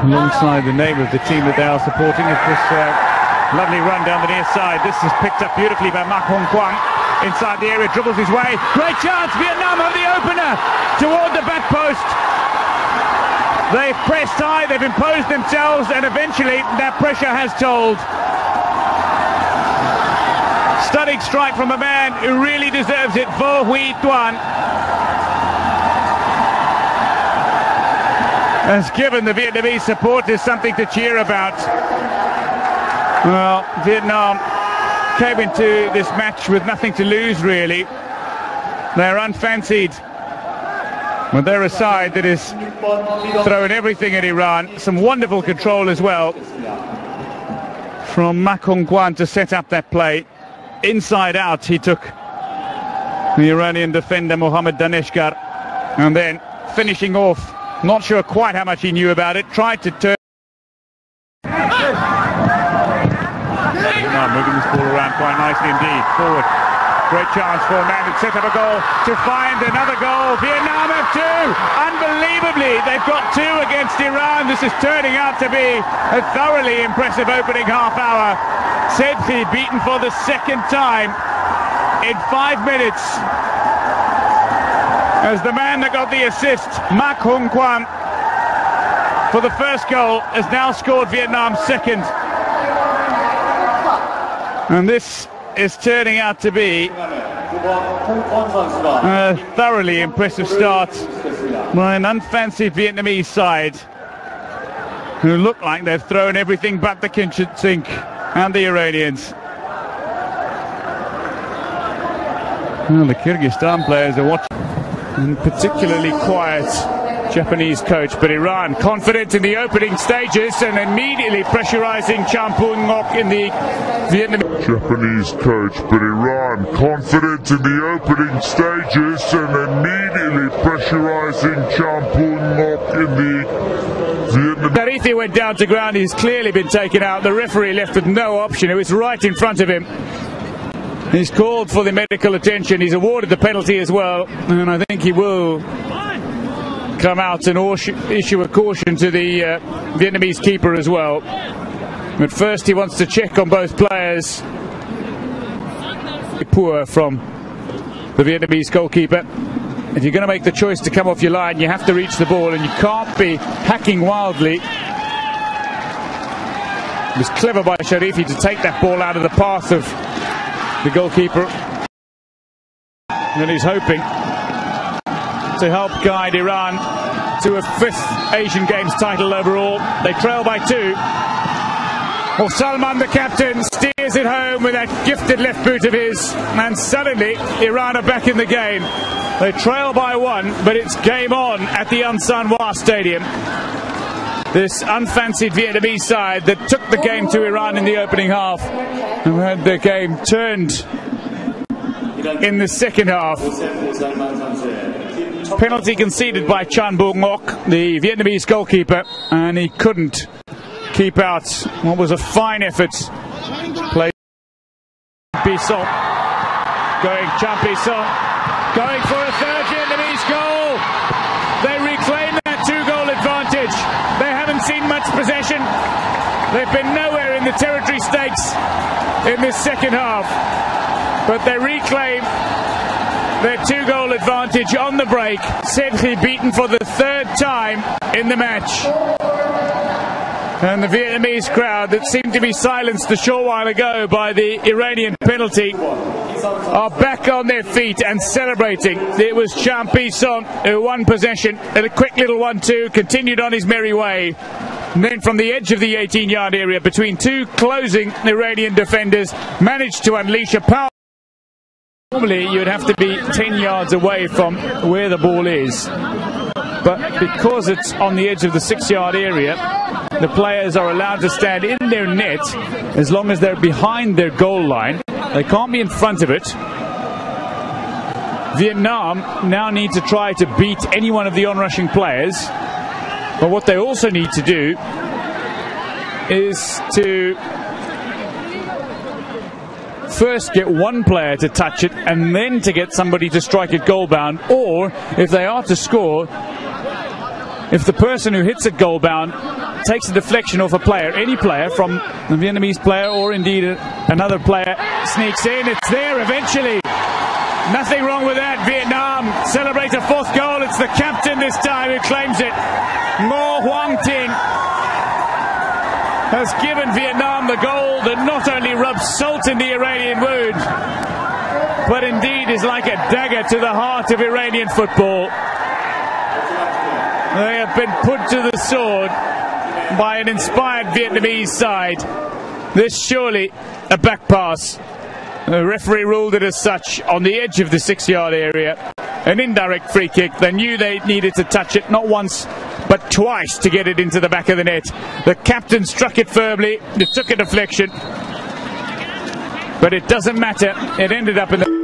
Alongside the name of the team that they are supporting is this lovely run down the near side. This is picked up beautifully by Mak Hong Kwang. Inside the area, dribbles his way. Great chance, Vietnam have the opener toward the back post. They've pressed high, they've imposed themselves, and eventually that pressure has told. Stunning strike from a man who really deserves it, Vo Huy Tuan. Has given the Vietnamese supporters something to cheer about. Well, Vietnam came into this match with nothing to lose, really. They're unfancied. But they're a side that is throwing everything at Iran. Some wonderful control as well from Mak Hong Kwang to set up that play. Inside out, he took the Iranian defender Mohammad Daneshgar, and then finishing off, not sure quite how much he knew about it, tried to turn. Moving this ball around quite nicely indeed. Forward. Great chance for a man who'd set up a goal to find another goal. Vietnam have two. Unbelievably, they've got two against Iran. This is turning out to be a thoroughly impressive opening half hour. Sedhi beaten for the second time in 5 minutes. As the man that got the assist, Mak Hong Kwang, for the first goal, has now scored Vietnam's second. And this is turning out to be a thoroughly impressive start by an unfancied Vietnamese side who look like they've thrown everything but the kitchen sink, and the Iranians. Well, the Kyrgyzstan players are watching, and particularly quiet Japanese coach, but Iran confident in the opening stages and immediately pressurizing Champun Ngok in the Vietnamese. Japanese coach, but Iran confident in the opening stages and immediately pressurizing Champun Ngok in the Vietnamese. Tarithi went down to ground. He's clearly been taken out. The referee left with no option. It was right in front of him. He's called for the medical attention. He's awarded the penalty as well, and I think he will come out and issue a caution to the Vietnamese keeper as well. But first he wants to check on both players. Poor from the Vietnamese goalkeeper. If you're going to make the choice to come off your line, you have to reach the ball, and you can't be hacking wildly. It was clever by Sharifi to take that ball out of the path of the goalkeeper. And he's hoping to help guide Iran to a 5th Asian Games title overall. They trail by 2. Well, Salman, the captain, steers it home with that gifted left boot of his, and suddenly Iran are back in the game. They trail by 1, but it's game on at the An San Hua Stadium. This unfancied Vietnamese side that took the game to Iran in the opening half and had the game turned in the second half. Penalty conceded by Chan Bung Ngok, the Vietnamese goalkeeper, and he couldn't keep out what was a fine effort. Play Bisson, going Champi Song, going for a third Vietnamese goal. They reclaim that 2-goal advantage. They haven't seen much possession. They've been nowhere in the territory stakes in this second half, but they reclaim their 2-goal advantage on the break. Sedhi beaten for the 3rd time in the match. And the Vietnamese crowd that seemed to be silenced a short while ago by the Iranian penalty are back on their feet and celebrating. It was Champi Song who won possession at a quick little 1-2, continued on his merry way. And then from the edge of the 18-yard area between 2 closing Iranian defenders, managed to unleash a power. Normally you'd have to be 10 yards away from where the ball is, but because it's on the edge of the 6-yard area, the players are allowed to stand in their net as long as they're behind their goal line. They can't be in front of it. Vietnam now need to try to beat any one of the onrushing players, but what they also need to do is to first get one player to touch it and then to get somebody to strike it goal bound, or if they are to score, if the person who hits it goal bound takes a deflection off a player, any player, from the Vietnamese player, or indeed another player sneaks in. It's there eventually. Nothing wrong with that. Vietnam celebrate a fourth goal. It's the captain this time who claims it. Ngo Hoang Tinh has given Vietnam the goal that not only rubs salt in the Iranian wound, but indeed is like a dagger to the heart of Iranian football. They have been put to the sword by an inspired Vietnamese side. This surely a back pass. The referee ruled it as such on the edge of the 6-yard area. An indirect free kick. They knew they needed to touch it, not once but twice, to get it into the back of the net. The captain struck it firmly. It took a deflection, but it doesn't matter. It ended up in the